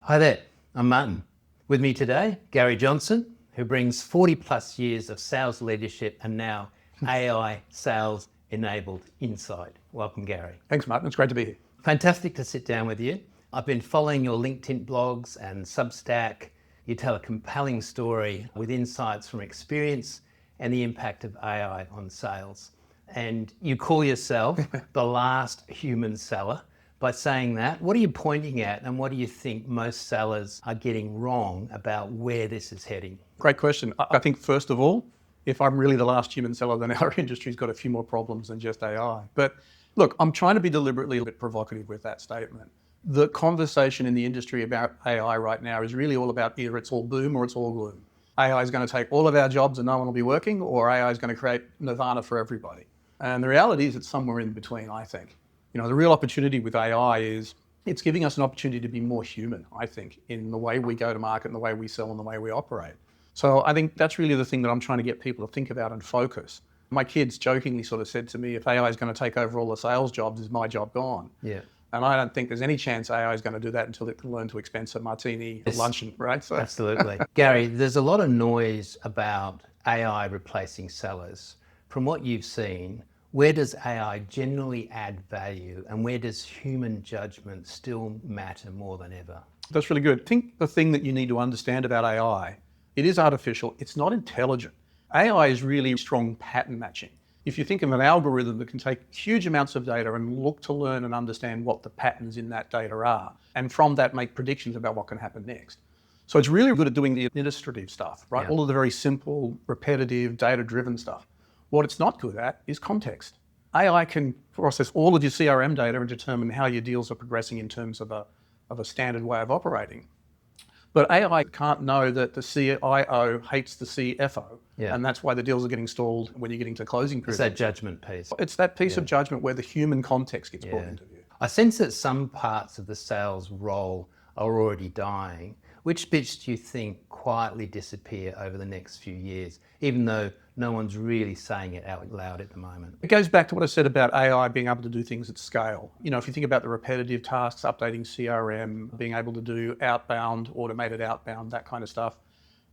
Hi there, I'm Martin. With me today, Gary Johnson, who brings 40 plus years of sales leadership and now AI sales enabled insight. Welcome, Gary. Thanks, Martin. It's great to be here. Fantastic to sit down with you. I've been following your LinkedIn blogs and Substack. You tell a compelling story with insights from experience and the impact of AI on sales. And you call yourself the last human seller. By saying that, what are you pointing at and what do you think most sellers are getting wrong about where this is heading? Great question. I think, first of all, if I'm really the last human seller, then our industry's got a few more problems than just AI. But look, I'm trying to be deliberately a bit provocative with that statement. The conversation in the industry about AI right now is really all about either it's all boom or it's all gloom. AI is going to take all of our jobs and no one will be working, or AI is going to create nirvana for everybody. And the reality is it's somewhere in between, I think. The real opportunity with AI is it's giving us an opportunity to be more human, I think, in the way we go to market and the way we sell and the way we operate. So I think that's really the thing that I'm trying to get people to think about and focus. My kids jokingly sort of said to me, if AI is going to take over all the sales jobs, is my job gone? Yeah. And I don't think there's any chance AI is going to do that until it can learn to expense a martini at luncheon, right? So. Absolutely. Gary, there's a lot of noise about AI replacing sellers. From what you've seen, where does AI generally add value and where does human judgment still matter more than ever? That's really good. I think the thing that you need to understand about AI, it is artificial, it's not intelligent. AI is really strong pattern matching. If you think of an algorithm that can take huge amounts of data and look to learn and understand what the patterns in that data are, and from that make predictions about what can happen next. So it's really good at doing the administrative stuff, right? Yeah. All of the very simple, repetitive, data-driven stuff. What it's not good at is context. AI can process all of your CRM data and determine how your deals are progressing in terms of a standard way of operating. But AI can't know that the CIO hates the CFO, and that's why the deals are getting stalled when you're getting to closing period. It's that judgment piece. It's that piece of judgment where the human context gets brought into view. I sense that some parts of the sales role are already dying. Which bits do you think quietly disappear over the next few years, even though no one's really saying it out loud at the moment? It goes back to what I said about AI being able to do things at scale. If you think about the repetitive tasks, updating CRM, being able to do outbound, automated outbound, that kind of stuff,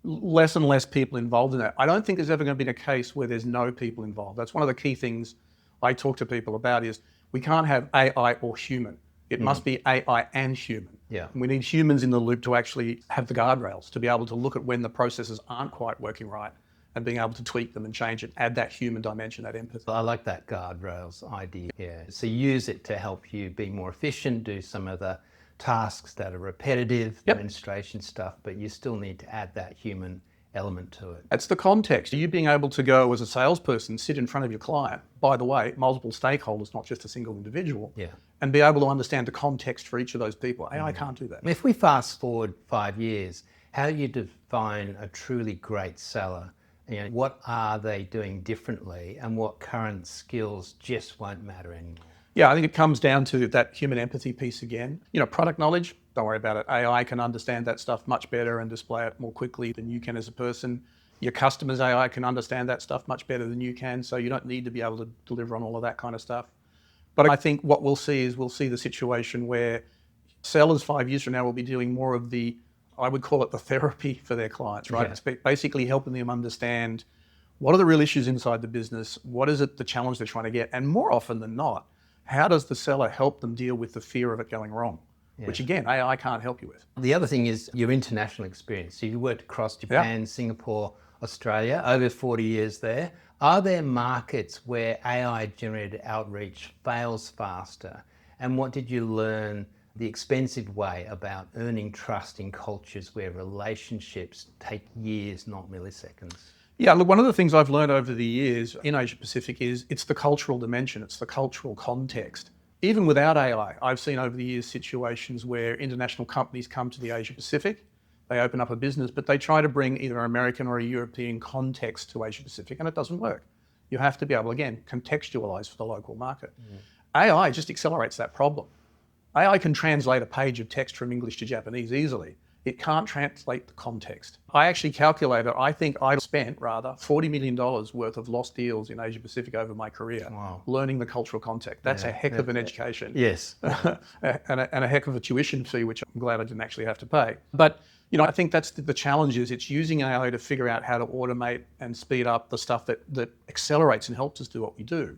less and less people involved in that. I don't think there's ever going to be a case where there's no people involved. That's one of the key things I talk to people about is we can't have AI or human. It must be AI and human. Yeah. We need humans in the loop to actually have the guardrails, to be able to look at when the processes aren't quite working right and being able to tweak them and change it, add that human dimension, that empathy. I like that guardrails idea. Yeah. So use it to help you be more efficient, do some of the tasks that are repetitive, administration stuff, but you still need to add that human element to it. That's the context. You being able to go as a salesperson, sit in front of your client, by the way, multiple stakeholders, not just a single individual, and be able to understand the context for each of those people. AI can't do that. If we fast forward 5 years, how do you define a truly great seller? What are they doing differently and what current skills just won't matter anymore? Yeah, I think it comes down to that human empathy piece again. Product knowledge, don't worry about it. AI can understand that stuff much better and display it more quickly than you can as a person. Your customers' AI can understand that stuff much better than you can, so you don't need to be able to deliver on all of that kind of stuff. But I think what we'll see is the situation where sellers 5 years from now will be doing more of the, I would call it the therapy for their clients, right? Yeah. It's basically helping them understand what are the real issues inside the business, what is it the challenge they're trying to get, and more often than not, how does the seller help them deal with the fear of it going wrong? Which again, AI can't help you with. The other thing is your international experience. So you worked across Japan, Singapore, Australia, over 40 years there. Are there markets where AI-generated outreach fails faster? And what did you learn the expensive way about earning trust in cultures where relationships take years, not milliseconds? Yeah, look, one of the things I've learned over the years in Asia Pacific is it's the cultural dimension, it's the cultural context. Even without AI, I've seen over the years situations where international companies come to the Asia Pacific, they open up a business, but they try to bring either an American or a European context to Asia Pacific, and it doesn't work. You have to be able, again, contextualize for the local market. AI just accelerates that problem. AI can translate a page of text from English to Japanese easily. it can't translate the context. I actually calculated, I think I spent $40 million worth of lost deals in Asia Pacific over my career, Wow. learning the cultural context. That's a heck of an education. Yes. and a heck of a tuition fee, which I'm glad I didn't actually have to pay. But I think that's the challenge is it's using AI to figure out how to automate and speed up the stuff that accelerates and helps us do what we do,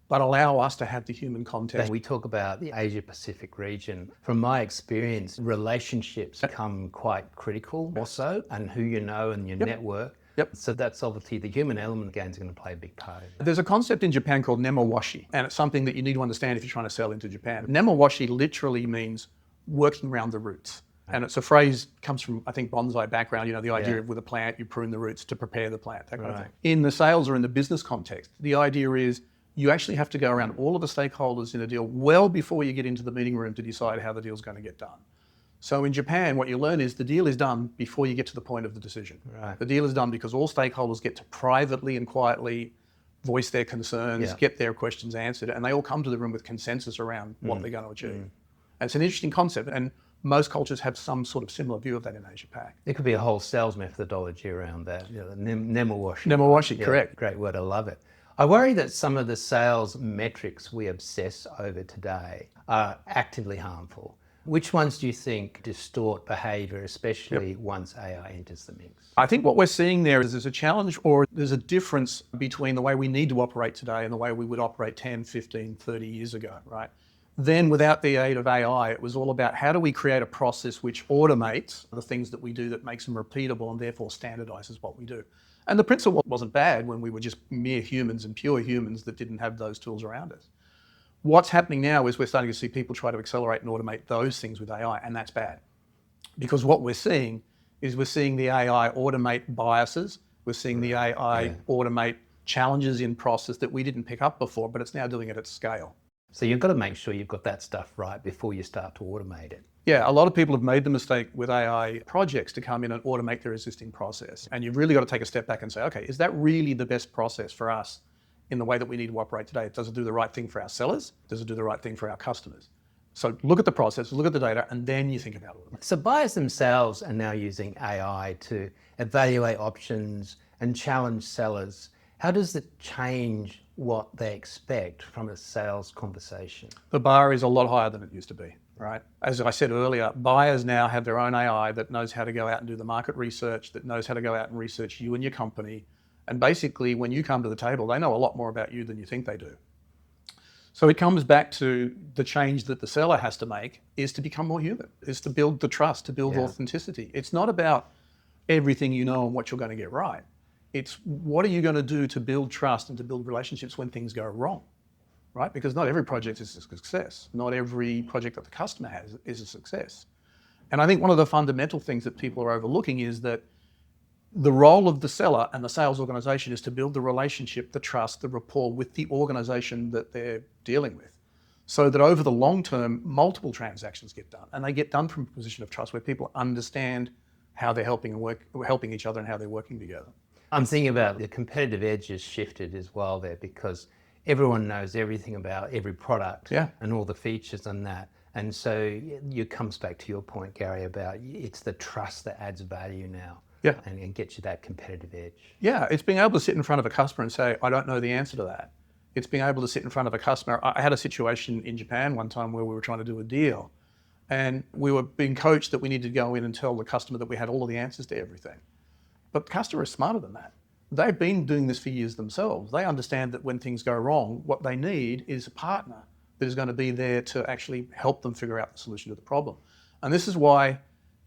but allow us to have the human context. We talk about the Asia Pacific region. From my experience, relationships become quite critical also, and who you know and your network. Yep. So that's obviously the human element again is going to play a big part. There's a concept in Japan called nemawashi, and it's something that you need to understand if you're trying to sell into Japan. Nemawashi literally means working around the roots. And it's a phrase, comes from, I think, bonsai background, the idea of with a plant, you prune the roots to prepare the plant, that kind of thing. In the sales or in the business context, the idea is you actually have to go around all of the stakeholders in a deal well before you get into the meeting room to decide how the deal's going to get done. So in Japan, what you learn is the deal is done before you get to the point of the decision. Right. The deal is done because all stakeholders get to privately and quietly voice their concerns, get their questions answered, and they all come to the room with consensus around what they're going to achieve. And it's an interesting concept, and most cultures have some sort of similar view of that in Asia Pac. There could be a whole sales methodology around that. Nemawashi. Nemawashi, correct. Great word, I love it. I worry that some of the sales metrics we obsess over today are actively harmful. Which ones do you think distort behaviour, especially once AI enters the mix? I think what we're seeing there is there's a challenge or there's a difference between the way we need to operate today and the way we would operate 10, 15, 30 years ago, right? Then without the aid of AI, it was all about how do we create a process which automates the things that we do that makes them repeatable and therefore standardizes what we do. And the principle wasn't bad when we were just mere humans and pure humans that didn't have those tools around us. What's happening now is we're starting to see people try to accelerate and automate those things with AI, and that's bad. Because what we're seeing is we're seeing the AI automate biases, we're seeing the AI automate challenges in process that we didn't pick up before, but it's now doing it at scale. So you've got to make sure you've got that stuff right before you start to automate it. Yeah, a lot of people have made the mistake with AI projects to come in and automate their existing process. And you've really got to take a step back and say, okay, is that really the best process for us in the way that we need to operate today? Does it do the right thing for our sellers? Does it do the right thing for our customers? So look at the process, look at the data, and then you think about it. So buyers themselves are now using AI to evaluate options and challenge sellers. How does it change what they expect from a sales conversation? The bar is a lot higher than it used to be, right? As I said earlier, buyers now have their own AI that knows how to go out and do the market research, that knows how to go out and research you and your company. And basically, when you come to the table, they know a lot more about you than you think they do. So it comes back to the change that the seller has to make is to become more human, is to build the trust, to build authenticity. It's not about everything you know and what you're going to get right. It's what are you going to do to build trust and to build relationships when things go wrong, right? Because not every project is a success. Not every project that the customer has is a success. And I think one of the fundamental things that people are overlooking is that the role of the seller and the sales organization is to build the relationship, the trust, the rapport with the organization that they're dealing with. So that over the long term, multiple transactions get done. And they get done from a position of trust where people understand how they're helping each other and how they're working together. I'm thinking about the competitive edge has shifted as well there because everyone knows everything about every product and all the features and that. And so it comes back to your point, Gary, about it's the trust that adds value now and gets you that competitive edge. Yeah, it's being able to sit in front of a customer and say, I don't know the answer to that. It's being able to sit in front of a customer. I had a situation in Japan one time where we were trying to do a deal and we were being coached that we needed to go in and tell the customer that we had all of the answers to everything. But the customer is smarter than that. They've been doing this for years themselves. They understand that when things go wrong, what they need is a partner that is going to be there to actually help them figure out the solution to the problem. And this is why,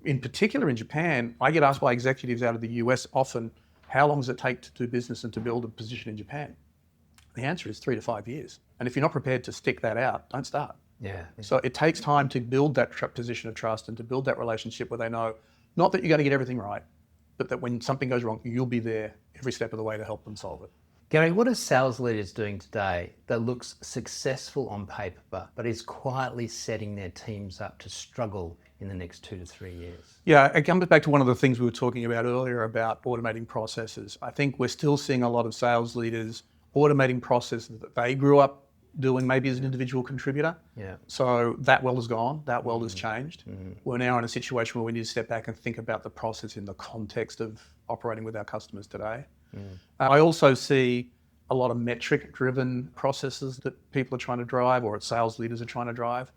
in particular in Japan, I get asked by executives out of the US often, how long does it take to do business and to build a position in Japan? The answer is 3 to 5 years. And if you're not prepared to stick that out, don't start. So it takes time to build that position of trust and to build that relationship where they know, not that you're going to get everything right, but that when something goes wrong, you'll be there every step of the way to help them solve it. Gary, what are sales leaders doing today that looks successful on paper, but is quietly setting their teams up to struggle in the next 2 to 3 years? Yeah, it comes back to one of the things we were talking about earlier about automating processes. I think we're still seeing a lot of sales leaders automating processes that they grew up doing maybe as an individual contributor. Yeah. So that world is gone. That world has changed. We're now in a situation where we need to step back and think about the process in the context of operating with our customers today. I also see a lot of metric-driven processes that people are trying to drive, or sales leaders are trying to drive.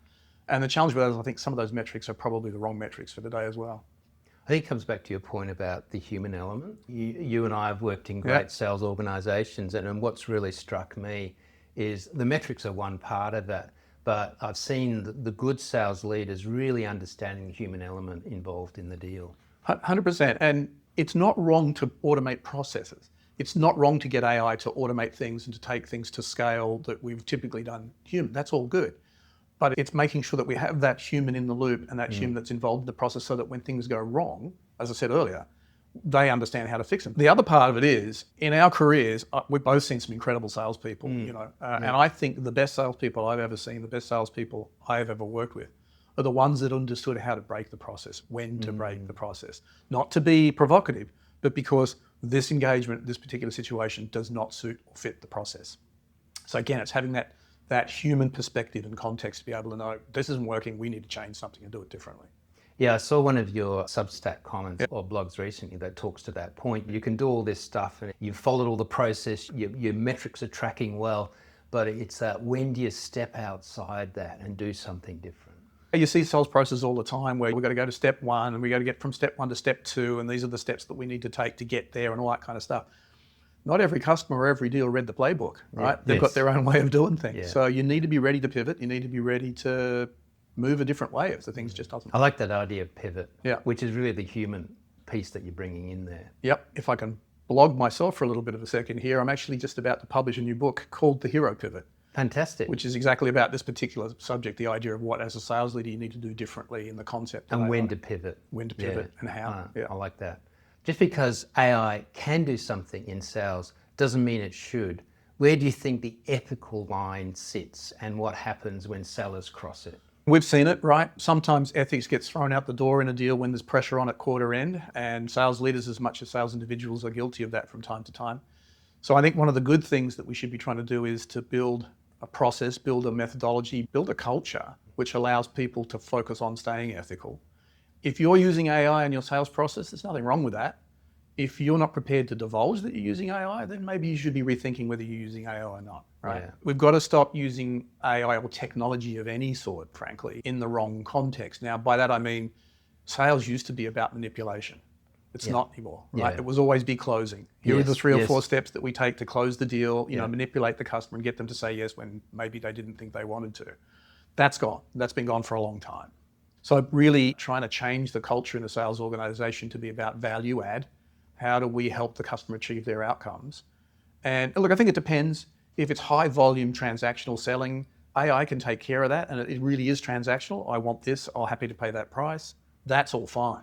And the challenge with that is I think some of those metrics are probably the wrong metrics for today as well. I think it comes back to your point about the human element. You and I have worked in great sales organisations, and what's really struck me is the metrics are one part of that, but I've seen the good sales leaders really understanding the human element involved in the deal. 100%. And it's not wrong to automate processes. It's not wrong to get AI to automate things and to take things to scale that we've typically done human. That's all good. But it's making sure that we have that human in the loop and that human that's involved in the process so that when things go wrong, as I said earlier, they understand how to fix them. The other part of it is, in our careers, we've both seen some incredible salespeople, and I think the best salespeople I've ever seen, the best salespeople I've ever worked with, are the ones that understood how to break the process, when to break the process. Not to be provocative, but because this engagement, this particular situation does not suit or fit the process. So again, it's having that human perspective and context to be able to know, this isn't working, we need to change something and do it differently. Yeah, I saw one of your Substack comments or blogs recently that talks to that point. You can do all this stuff and you've followed all the process, your metrics are tracking well, but it's that when do you step outside that and do something different? You see sales processes all the time where we've got to go to step one and we got to get from step one to step two, and these are the steps that we need to take to get there and all that kind of stuff. Not every customer or every deal read the playbook, right? Yeah. They've got their own way of doing things. Yeah. So you need to be ready to pivot. You need to be ready to move a different way if the things just doesn't. I like that idea of pivot, Yeah. which is really the human piece that you're bringing in there. Yep. If I can blog myself for a little bit of a second here, I'm actually just about to publish a new book called The Hero Pivot. Fantastic. Which is exactly about this particular subject, the idea of what, as a sales leader, you need to do differently in the concept. And when to pivot. When to pivot and how. I like that. Just because AI can do something in sales doesn't mean it should. Where do you think the ethical line sits and what happens when sellers cross it? We've seen it, right? Sometimes ethics gets thrown out the door in a deal when there's pressure on at quarter end, and sales leaders, as much as sales individuals, are guilty of that from time to time. So I think one of the good things that we should be trying to do is to build a process, build a methodology, build a culture which allows people to focus on staying ethical. If you're using AI in your sales process, there's nothing wrong with that. If you're not prepared to divulge that you're using AI, then maybe you should be rethinking whether you're using AI or not, right? Yeah. We've got to stop using AI or technology of any sort, frankly, in the wrong context. Now, by that I mean sales used to be about manipulation. It's not anymore, right? It was always be closing. Here are the 3 or 4 steps that we take to close the deal, manipulate the customer and get them to say yes when maybe they didn't think they wanted to. That's gone. That's been gone for a long time. So really trying to change the culture in a sales organization to be about value add. How do we help the customer achieve their outcomes? And look, I think it depends. If it's high volume transactional selling, AI can take care of that, and it really is transactional. I want this, I'm happy to pay that price. That's all fine.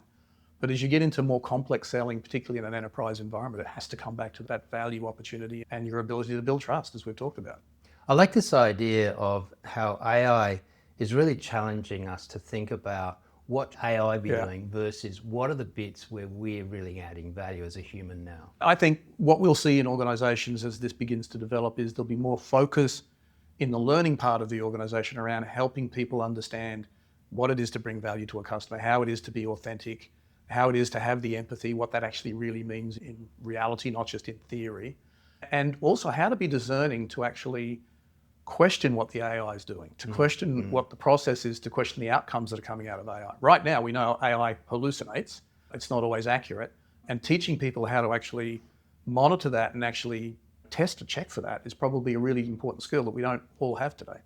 But as you get into more complex selling, particularly in an enterprise environment, it has to come back to that value opportunity and your ability to build trust, as we've talked about. I like this idea of how AI is really challenging us to think about what AI be doing versus what are the bits where we're really adding value as a human now. I think what we'll see in organizations as this begins to develop is there'll be more focus in the learning part of the organization around helping people understand what it is to bring value to a customer, how it is to be authentic, how it is to have the empathy, what that actually really means in reality, not just in theory, and also how to be discerning to actually question what the AI is doing, to question what the process is, to question the outcomes that are coming out of AI. Right now, we know AI hallucinates. It's not always accurate. And teaching people how to actually monitor that and actually test or check for that is probably a really important skill that we don't all have today.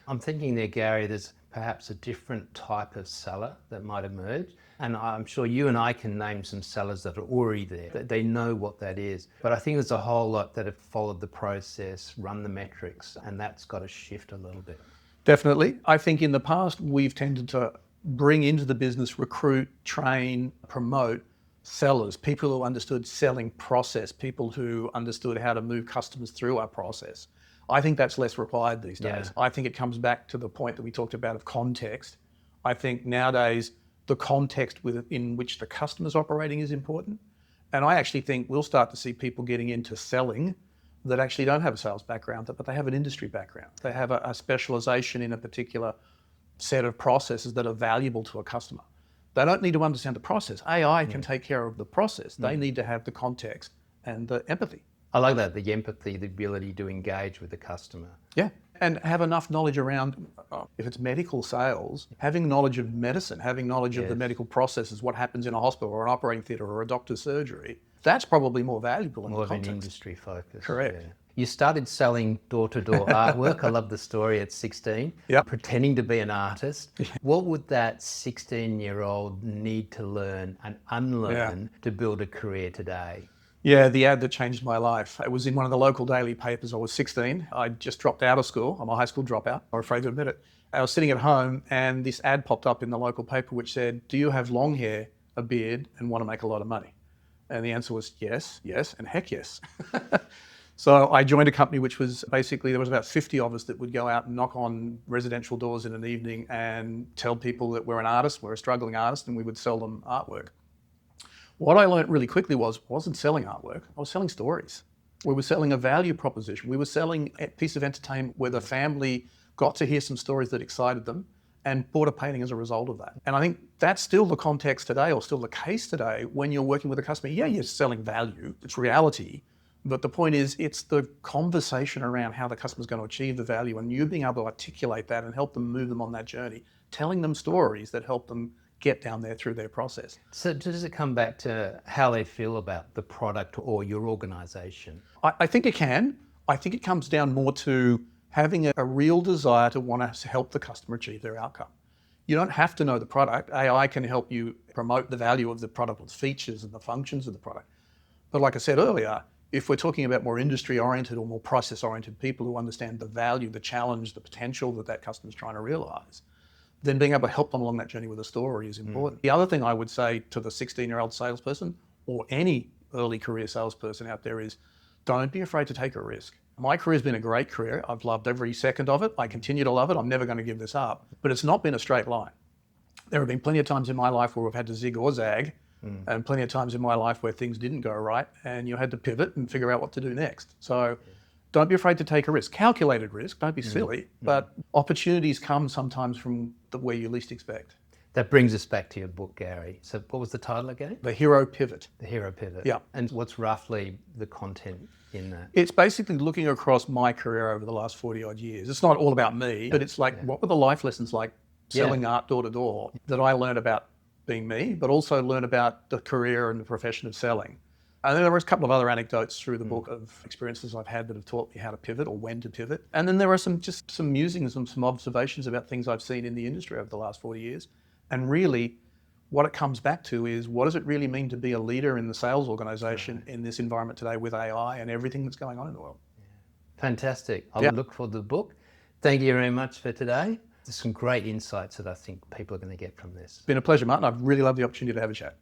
I'm thinking there, Gary, there's perhaps a different type of seller that might emerge. And I'm sure you and I can name some sellers that are already there, that they know what that is. But I think there's a whole lot that have followed the process, run the metrics, and that's got to shift a little bit. Definitely. I think in the past, we've tended to bring into the business, recruit, train, promote sellers, people who understood selling process, people who understood how to move customers through our process. I think that's less required these days. I think it comes back to the point that we talked about of context. I think nowadays, the context in which the customer's operating is important. And I actually think we'll start to see people getting into selling that actually don't have a sales background, but they have an industry background. They have a specialization in a particular set of processes that are valuable to a customer. They don't need to understand the process. AI can take care of the process. They need to have the context and the empathy. I like that, the empathy, the ability to engage with the customer. Yeah. And have enough knowledge around, if it's medical sales, having knowledge of medicine, having knowledge of the medical processes, what happens in a hospital or an operating theatre or a doctor's surgery, that's probably more valuable in More the of an context. industry focus. Correct. Yeah. You started selling door-to-door artwork. I love the story at 16. Yep. Pretending to be an artist. What would that 16-year-old need to learn and unlearn to build a career today? Yeah, the ad that changed my life. It was in one of the local daily papers. I was 16. I just dropped out of school. I'm a high school dropout. I'm afraid to admit it. I was sitting at home and this ad popped up in the local paper which said, "Do you have long hair, a beard, and want to make a lot of money?" And the answer was yes, yes, and heck yes. So I joined a company which was basically, there was about 50 of us that would go out and knock on residential doors in an evening and tell people that we're an artist, we're a struggling artist, and we would sell them artwork. What I learned really quickly wasn't selling artwork, I was selling stories. We were selling a value proposition. We were selling a piece of entertainment where the family got to hear some stories that excited them and bought a painting as a result of that. And I think that's still the context today, or still the case today, when you're working with a customer. Yeah, you're selling value, it's reality. But the point is, it's the conversation around how the customer's going to achieve the value and you being able to articulate that and help them move them on that journey, telling them stories that help them get down there through their process. So does it come back to how they feel about the product or your organisation? I think it can. I think it comes down more to having a real desire to want to help the customer achieve their outcome. You don't have to know the product. AI can help you promote the value of the product, its features and the functions of the product. But like I said earlier, if we're talking about more industry-oriented or more process-oriented people who understand the value, the challenge, the potential that that customer's trying to realise, then being able to help them along that journey with a story is important. The other thing I would say to the 16-year-old salesperson or any early career salesperson out there is, don't be afraid to take a risk. My career's been a great career. I've loved every second of it. I continue to love it. I'm never going to give this up. But it's not been a straight line. There have been plenty of times in my life where we've had to zig or zag, and plenty of times in my life where things didn't go right and you had to pivot and figure out what to do next. So don't be afraid to take a risk. Calculated risk, don't be silly, but opportunities come sometimes from where you least expect. That brings us back to your book, Gary. So what was the title again? The Hero Pivot. The Hero Pivot. Yeah. And what's roughly the content in that? It's basically looking across my career over the last 40 odd years. It's not all about me, but it's like, what were the life lessons like selling art door to door that I learned about being me, but also learn about the career and the profession of selling. And then there was a couple of other anecdotes through the book of experiences I've had that have taught me how to pivot or when to pivot. And then there are some musings and some observations about things I've seen in the industry over the last 40 years. And really, what it comes back to is, what does it really mean to be a leader in the sales organisation in this environment today with AI and everything that's going on in the world? Fantastic. I look forward to the book. Thank you very much for today. There's some great insights that I think people are going to get from this. It's been a pleasure, Martin. I've really loved the opportunity to have a chat.